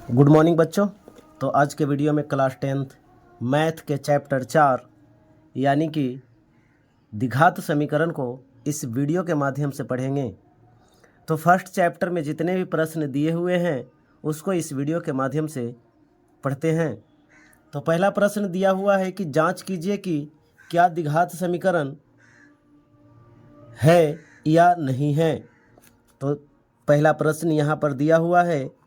Good morning बच्चों। तो आज के वीडियो में क्लास 10th मैथ के चैप्टर 4 यानी कि द्विघात समीकरण को इस वीडियो के माध्यम से पढ़ेंगे। तो फर्स्ट चैप्टर में जितने भी प्रश्न दिए हुए हैं उसको इस वीडियो के माध्यम से पढ़ते हैं। तो पहला प्रश्न दिया हुआ है कि जांच कीजिए कि क्या द्विघात समीकरण है या नहीं है। तो पहला प्रश्न यहाँ पर दिया हुआ है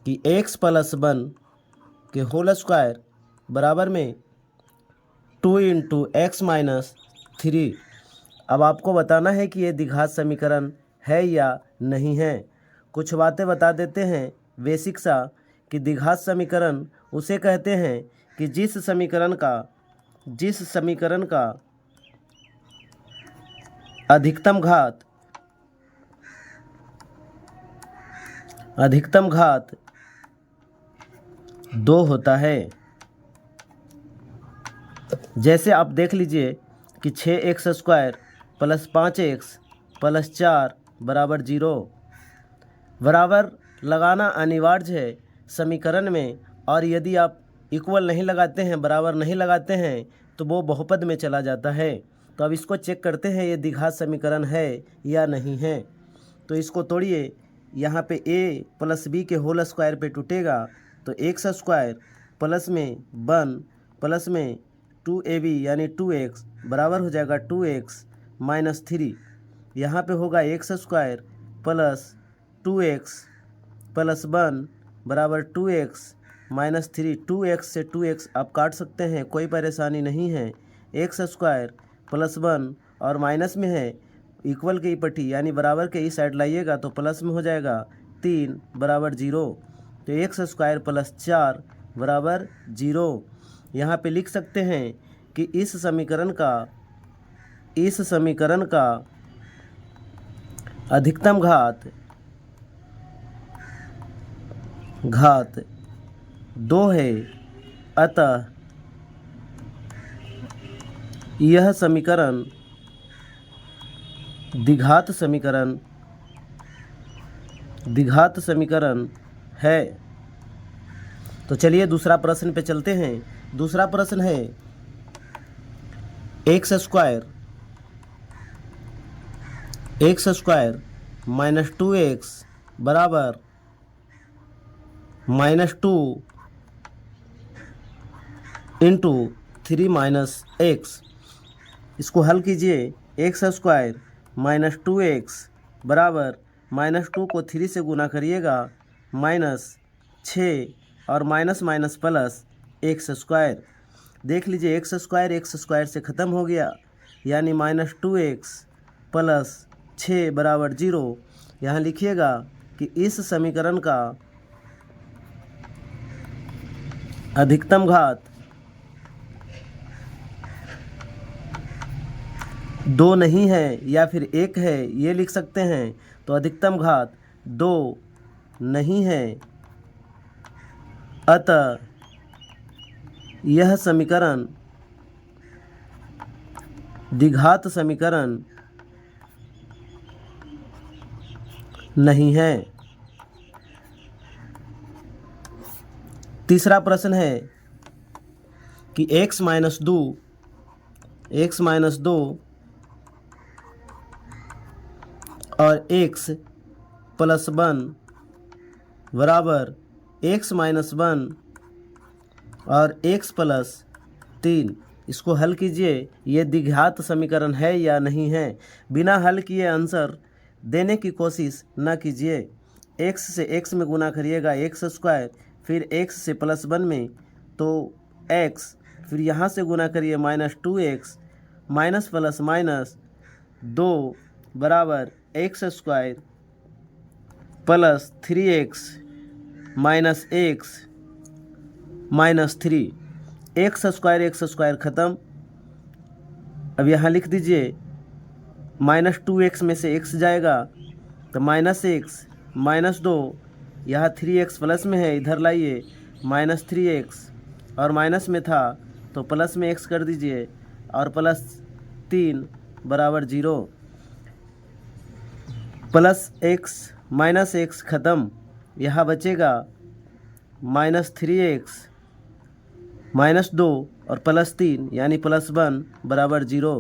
कि x + 1 के होल स्क्वायर बराबर में 2 × x - 3। अब आपको बताना है कि ये द्विघात समीकरण है या नहीं है। कुछ बातें बता देते हैं बेसिक सा कि द्विघात समीकरण उसे कहते हैं कि जिस समीकरण का अधिकतम घात 2 होता है। जैसे आप देख लीजिए कि 6x² + 5x + 4 = 0। बराबर लगाना अनिवार्य है समीकरण में, और यदि आप इक्वल नहीं लगाते हैं, बराबर नहीं लगाते हैं, तो वो बहुपद में चला जाता है। तो अब इसको चेक करते हैं ये द्विघात समीकरण है या नहीं है। तो इसको तोड़िए, यहाँ पे a + b के होल स्क्वायर पे टूटेगा तो x² प्लस में 1 प्लस में 2ab यानी 2x बराबर हो जाएगा 2x - 3। यहाँ पे होगा x² + 2x + 1 बराबर 2x - 3। 2x से 2x आप काट सकते हैं, कोई परेशानी नहीं है। x² + 1 और माइनस में है, इक्वल की पट्टी यानी बराबर के इस साइड लाइएगा तो प्लस में हो जाएगा 3 = 0। तो x² + 4 = 0। यहाँ पे लिख सकते हैं कि इस समीकरण का अधिकतम घात 2 है, अतः यह समीकरण द्विघात समीकरण है। तो चलिए दूसरा प्रश्न पे चलते हैं। दूसरा प्रश्न है x² - 2x बराबर -2 × 3 - x। इसको हल कीजिए। x² - 2x बराबर -2 को 3 से गुना करिएगा -6 और माइनस प्लस x²। देख लीजिए x² से ख़त्म हो गया, यानी -2x + 6 = 0। यहाँ लिखिएगा कि इस समीकरण का अधिकतम घात 2 नहीं है या फिर 1 है, ये लिख सकते हैं। तो अधिकतम घात 2 नहीं है, अतः यह समीकरण द्विघात समीकरण नहीं है। तीसरा प्रश्न है कि x - 2 और x + 1 बराबर x - 1 और x + 3। इसको हल कीजिए। ये द्विघात समीकरण है या नहीं है। बिना हल किए आंसर देने की कोशिश न कीजिए। x से x में गुना करिएगा x², फिर x से +1 में तो x, फिर यहाँ से गुना करिए -2x माइनस प्लस माइनस 2 बराबर x² plus 3x minus x minus 3। x² ख़त्म। अब यहाँ लिख दीजिए -2x में से x जाएगा तो -x -2, यहाँ 3x प्लस में है, इधर लाइए -3x और माइनस में था तो प्लस में x कर दीजिए और +3 बराबर 0। +x - x ख़त्म, यहाँ बचेगा -3x -2 और +3 यानी +1 बराबर 0।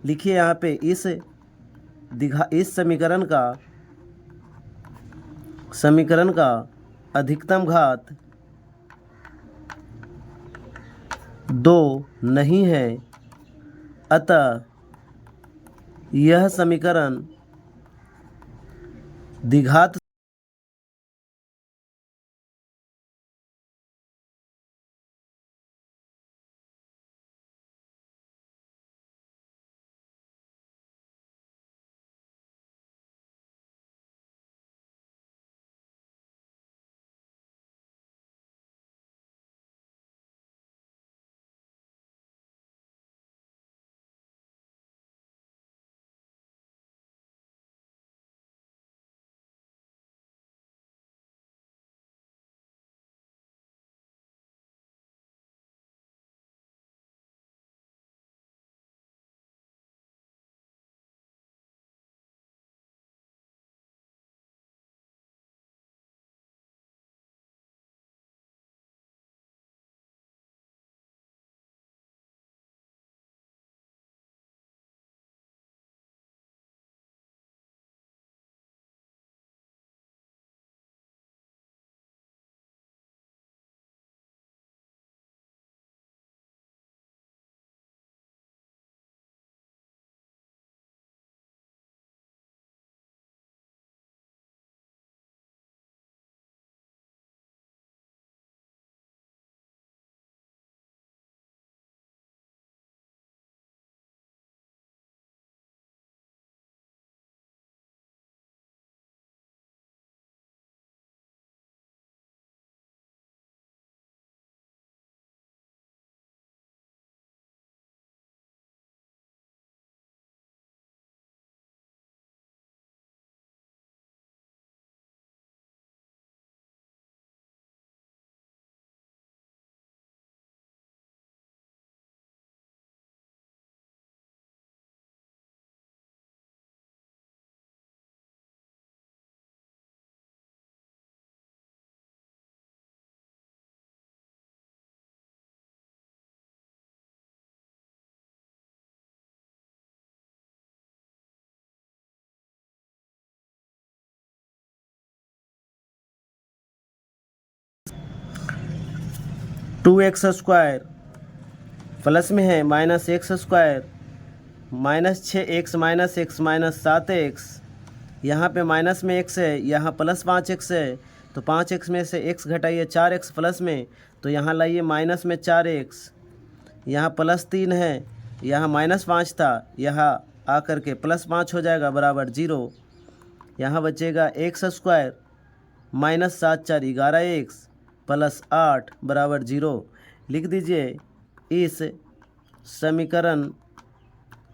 लिखिए यहाँ पे इस समीकरण का अधिकतम घात 2 नहीं है, अतः यह समीकरण द्विघात (2x² प्लस में है -x² -6x -x -7x, यहाँ पे माइनस में x है, यहाँ +5x है, तो 5x में से x घटाइए 4x प्लस में, तो यहाँ लाइए माइनस में 4x, यहाँ +3 है, यहाँ -5 था, यहाँ आकर के +5 हो जाएगा बराबर 0। यहाँ बचेगा x² -7 4 11x +8 बराबर 0। लिख दीजिए इस समीकरण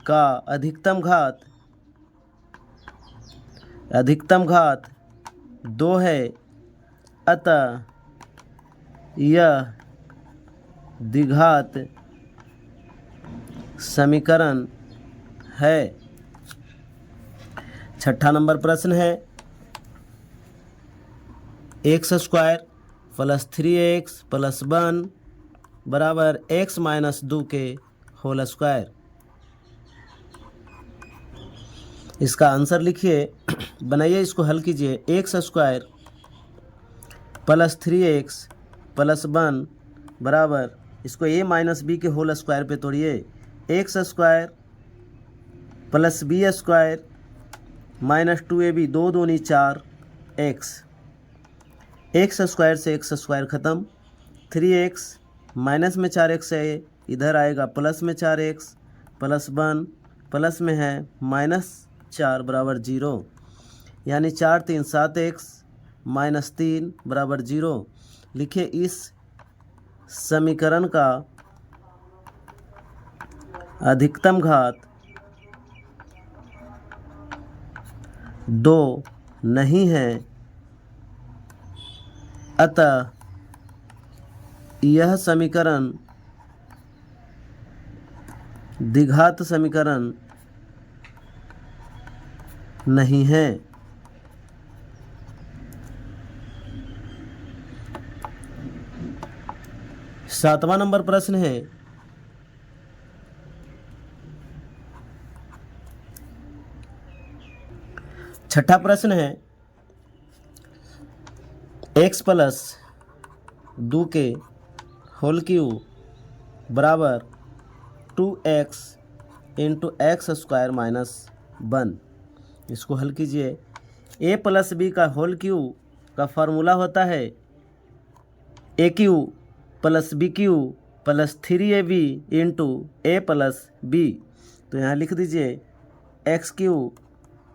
का अधिकतम घात 2 है, अतः यह द्विघात समीकरण है। 6ठा नंबर प्रश्न है x² + 3x + 1 बराबर x - 2 के होल स्क्वायर। इसका आंसर लिखिए, बनाइए, इसको हल कीजिए। x² + 3x + 1 बराबर, इसको a - b के होल स्क्वायर पे तोड़िए, x² + b² -2ab 2 दूनी 4 x, x² से x² ख़त्म, 3x माइनस में 4x है, इधर आएगा प्लस में 4x +1 प्लस में है -4 बराबर 0, यानी 4 3 7x -3 बराबर 0। लिखिए इस समीकरण का अधिकतम घात 2 नहीं है, अतः यह समीकरण द्विघात समीकरण नहीं है। 7वां नंबर प्रश्न है, छठा प्रश्न है, x प्लस 2 के होल क्यूब बराबर 2x into x square minus 1। इसको हल कीजिए। a प्लस बी का होल क्यूब का फार्मूला होता है A cube plus B cube plus 3ab into A plus B. तो यहाँ लिख दीजिए एक्स क्यू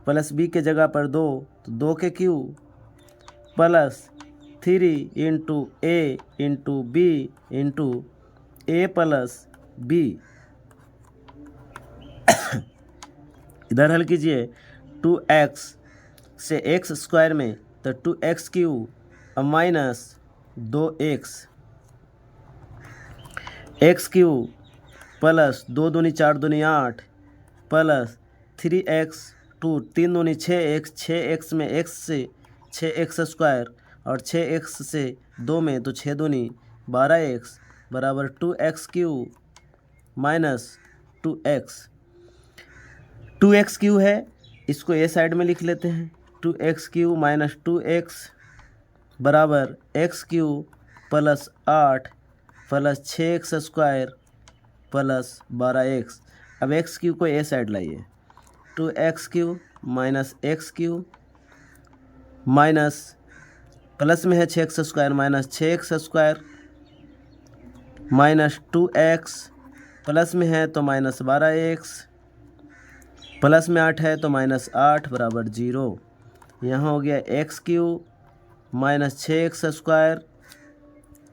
प्लस बी के जगह पर 2, तो 2 के Q plus 3 into A into B into A plus B. इधर हल कीजिए 2x से एक्स स्क्वायर में, तो 2x cube minus 2x x cube plus 2 दूनी 4 दूनी 8 प्लस 3x 2 3 दूनी 6x 6x में x से 6x स्क्वायर और 6x से 2 में, तो 6 दूनी 12x बराबर 2x cube minus 2x Q है, इसको ए साइड में लिख लेते हैं। 2x क्यू माइनस 2x बराबर x Q plus 8 plus 6x square plus 12x। अब x क्यू को ए साइड लाइए। 2x Q minus x Q minus plus में है 6x square minus 6x square minus 2x plus में है तो माइनस 12x प्लस में 8 है तो माइनस 8 बराबर 0। यहाँ हो गया x Q minus 6x square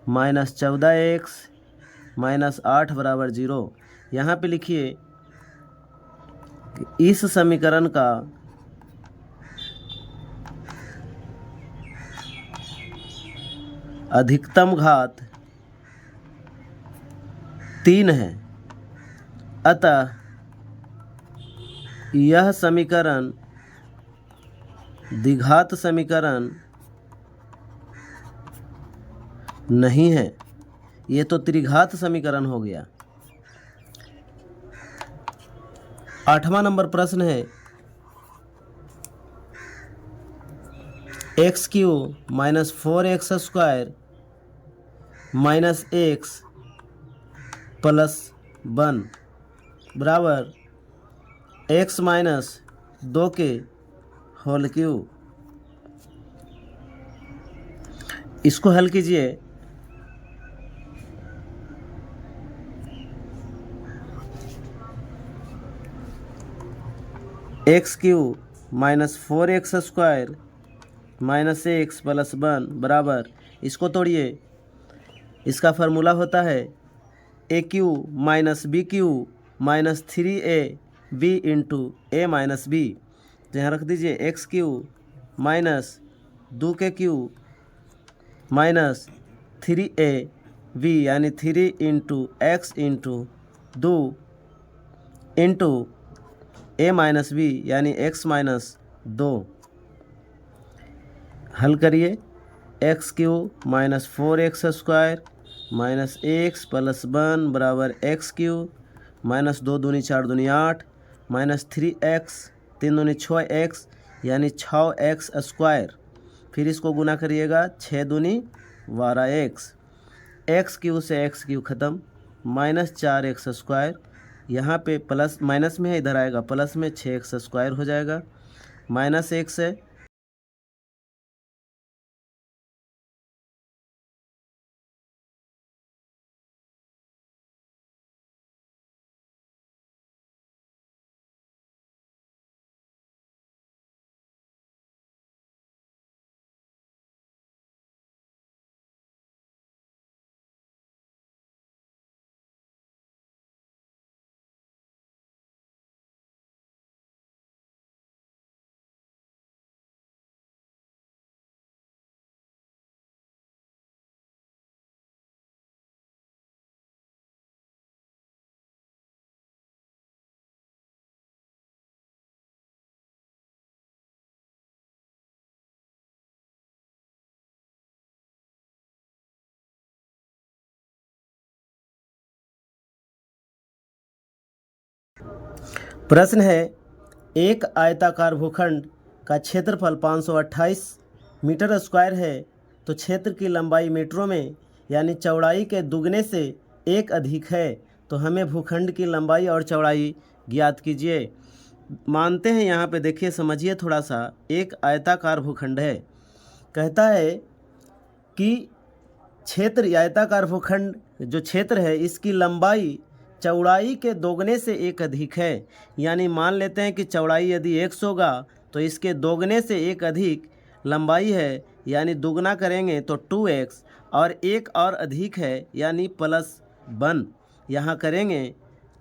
minus 14x minus 8 बराबर 0। यहाँ पे लिखिए कि इस समीकरण का अधिकतम घात 3 है, अतः यह समीकरण द्विघात समीकरण नहीं है, ये तो त्रिघात समीकरण हो गया। 8वां नंबर प्रश्न है, x Q minus 4x square minus X plus 1 बराबर x माइनस 2 के होल क्यूब। इसको हल कीजिए। X cube minus 4x square minus X plus 1 बराबर, इसको तोड़िए, इसका फार्मूला होता है A cube minus B cube minus 3ab into A minus B. तो यहाँ रख दीजिए एक्स क्यू माइनस 2 के क्यू माइनस 3ab यानी 3 into x into 2 into A minus B यानी एक्स माइनस 2। हल करिए। X Q minus 4x square minus X plus 1 बराबर एक्स क्यू माइनस 2 दूनी 4 दूनी 8 माइनस 3x 3 दूनी 6x यानी 6x स्क्वायर। फिर इसको गुना करिएगा 6 दूनी 12x। एक्स क्यू से एक्स क्यू ख़त्म, माइनस 4x स्क्वायर, यहाँ पे प्लस माइनस में है, इधर आएगा प्लस में 6x स्क्वायर हो जाएगा, माइनस x है प्रश्न है, एक आयताकार भूखंड का क्षेत्रफल 528 मीटर स्क्वायर है तो क्षेत्र की लंबाई मीटरों में यानी चौड़ाई के दुगने से एक अधिक है, तो हमें भूखंड की लंबाई और चौड़ाई ज्ञात कीजिए। मानते हैं यहाँ पे देखिए, समझिए थोड़ा सा। एक आयताकार भूखंड है, कहता है कि क्षेत्र आयताकार भूखंड जो क्षेत्र है इसकी लंबाई चौड़ाई के दोगुने से एक अधिक है। यानी मान लेते हैं कि चौड़ाई यदि 100 होगा तो इसके दोगुने से एक अधिक लंबाई है, यानी दुगना करेंगे तो 2x, और एक और अधिक है यानी +1 यहाँ करेंगे,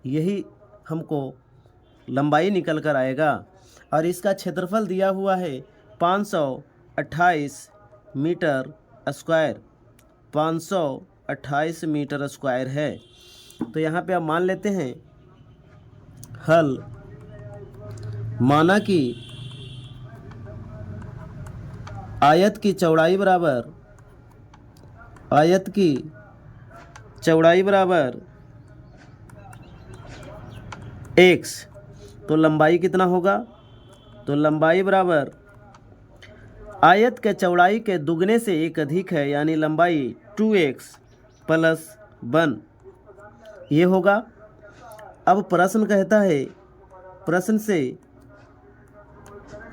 यही हमको लंबाई निकल कर आएगा। और इसका क्षेत्रफल दिया हुआ है 528 मीटर स्क्वायर, 528 मीटर स्क्वायर है। तो यहाँ पे अब मान लेते हैं हल। माना कि आयत की चौड़ाई बराबर x, तो लंबाई कितना होगा? तो लंबाई बराबर आयत के चौड़ाई के दुगने से एक अधिक है, यानी लंबाई 2x + 1 ये होगा। अब प्रश्न कहता है, प्रश्न से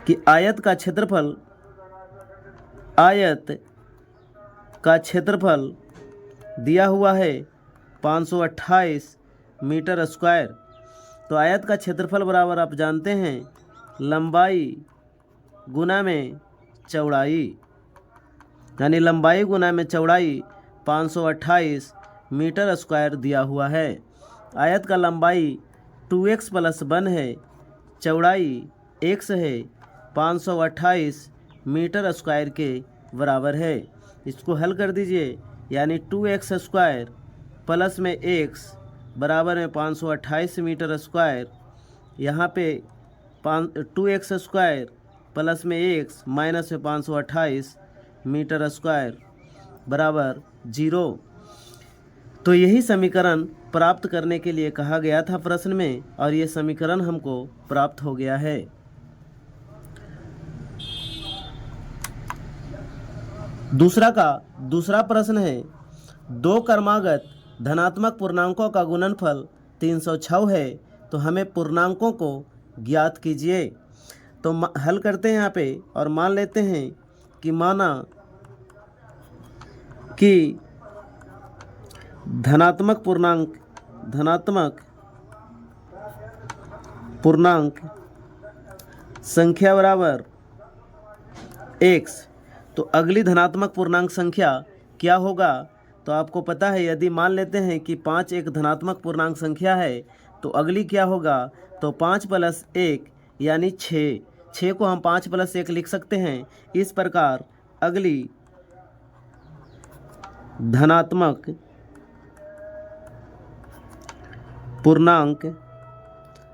कि आयत का क्षेत्रफल दिया हुआ है 528 मीटर स्क्वायर। तो आयत का क्षेत्रफल बराबर आप जानते हैं लंबाई गुना में चौड़ाई, यानी लंबाई गुना में चौड़ाई 528 मीटर स्क्वायर दिया हुआ है। आयत का लंबाई 2x + 1 है, चौड़ाई x है, 528 मीटर स्क्वायर के बराबर है। इसको हल कर दीजिए, यानी 2x स्क्वायर प्लस में x बराबर में 528 मीटर स्क्वायर। यहाँ पे 2x स्क्वायर प्लस में x माइनस में 528 मीटर स्क्वायर बराबर 0। तो यही समीकरण प्राप्त करने के लिए कहा गया था प्रश्न में, और ये समीकरण हमको प्राप्त हो गया है। दूसरा प्रश्न है, दो क्रमागत धनात्मक पूर्णांकों का गुणनफल 306 है तो हमें पूर्णांकों को ज्ञात कीजिए। तो हल करते हैं यहाँ पे, और मान लेते हैं कि माना कि धनात्मक पूर्णांक संख्या बराबर x, तो अगली धनात्मक पूर्णांक संख्या क्या होगा? तो आपको पता है, यदि मान लेते हैं कि 5 एक धनात्मक पूर्णांक संख्या है तो अगली क्या होगा? तो 5 + 1 यानी 6 को हम 5 + 1 लिख सकते हैं। इस प्रकार अगली धनात्मक पूर्णांक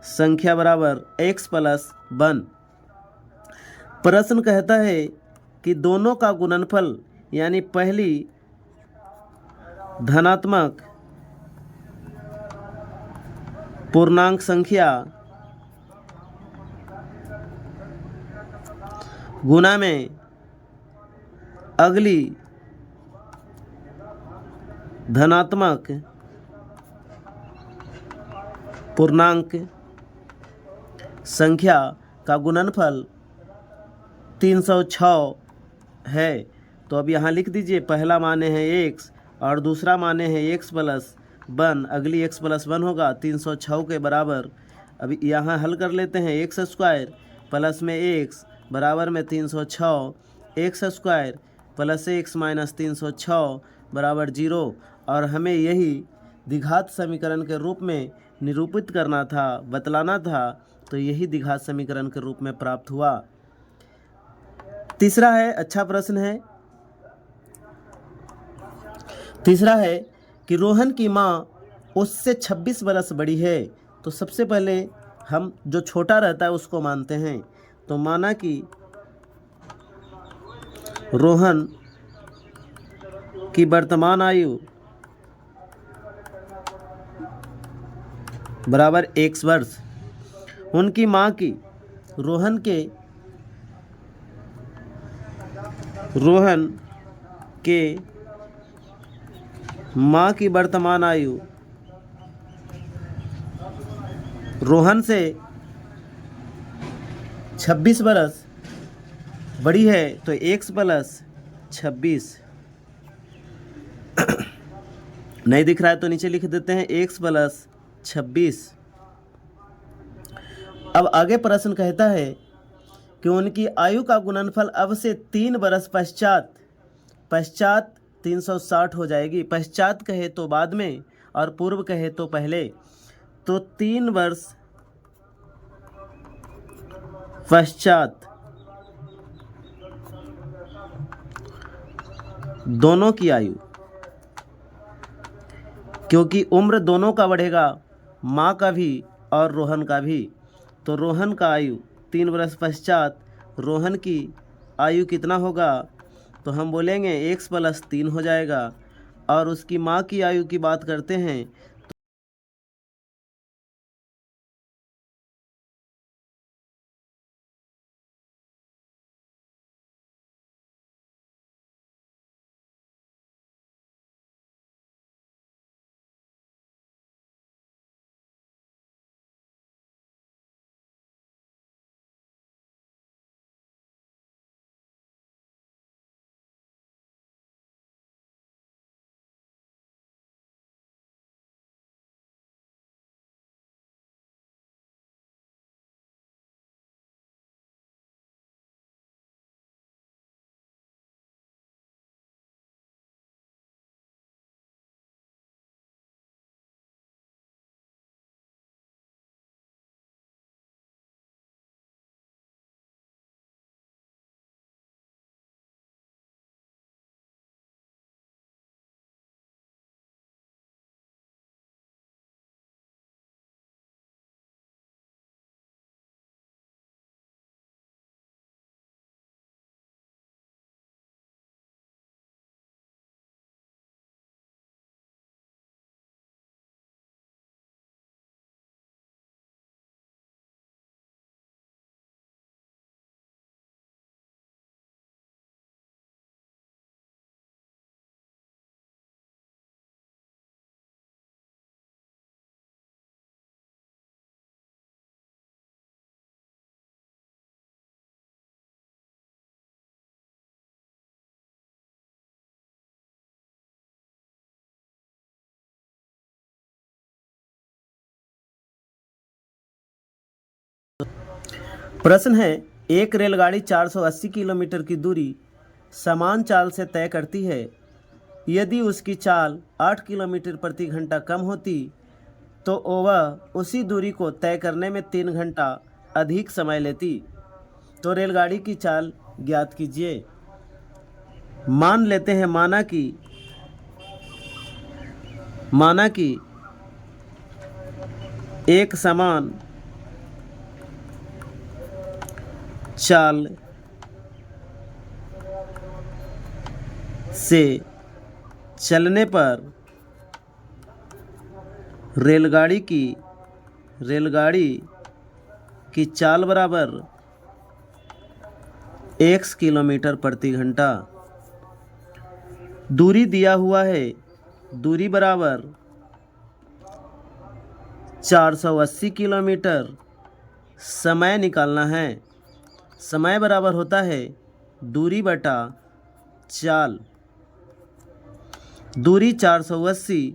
संख्या बराबर x + 1। प्रश्न कहता है कि दोनों का गुणनफल, यानी पहली धनात्मक पूर्णांक संख्या गुना में अगली धनात्मक पूर्णांक संख्या का गुणनफल 306 है। तो अब यहाँ लिख दीजिए, पहला माने है x और दूसरा माने है x + 1, अगली x + 1 होगा 306 के बराबर। अब यहाँ हल कर लेते हैं, x स्क्वायर प्लस में x बराबर में 306, x square plus x minus 306 बराबर 0। और हमें यही द्विघात समीकरण के रूप में निरूपित करना था, बतलाना था, तो यही द्विघात समीकरण के रूप में प्राप्त हुआ। तीसरा है, अच्छा प्रश्न है। तीसरा है कि रोहन की माँ उससे 26 बरस बड़ी है। तो सबसे पहले हम जो छोटा रहता है उसको मानते हैं। तो माना कि रोहन की वर्तमान आयु बराबर 1 वर्ष, उनकी माँ की रोहन के माँ की वर्तमान आयु रोहन से 26 बरस बड़ी है, तो x प्लस 26 नहीं दिख रहा है तो नीचे लिख देते हैं x प्लस 26। अब आगे प्रश्न कहता है कि उनकी आयु का गुणनफल अब से 3 बरस पश्चात 360 हो जाएगी। पश्चात कहे तो बाद में और पूर्व कहे तो पहले, तो 3 वर्ष पश्चात दोनों की आयु, क्योंकि उम्र दोनों का बढ़ेगा, माँ का भी और रोहन का भी, तो रोहन का आयु 3 वर्ष पश्चात रोहन की आयु कितना होगा, तो हम बोलेंगे x प्लस 3 हो जाएगा। और उसकी माँ की आयु की बात करते हैं प्रश्न है, एक रेलगाड़ी 480 किलोमीटर की दूरी समान चाल से तय करती है। यदि उसकी चाल 8 किलोमीटर प्रति घंटा कम होती तो वह उसी दूरी को तय करने में 3 घंटा अधिक समय लेती। तो रेलगाड़ी की चाल ज्ञात कीजिए। मान लेते हैं माना कि एक समान चाल से चलने पर रेलगाड़ी की चाल बराबर x किलोमीटर प्रति घंटा। दूरी दिया हुआ है, दूरी बराबर 480 किलोमीटर। समय निकालना है, समय बराबर होता है दूरी बटा चाल। दूरी 480,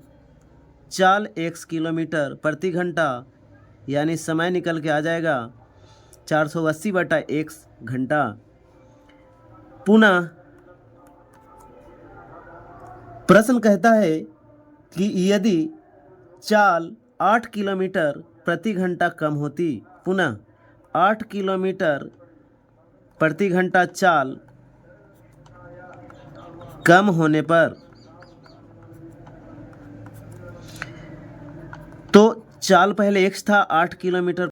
चाल x किलोमीटर प्रति घंटा, यानी समय निकल के आ जाएगा 480 बटा x घंटा। पुनः प्रश्न कहता है कि यदि चाल 8 किलोमीटर प्रति घंटा कम होती, पुनः 8 किलोमीटर प्रति घंटा चाल कम होने पर, तो चाल पहले x था 8 किलोमीटर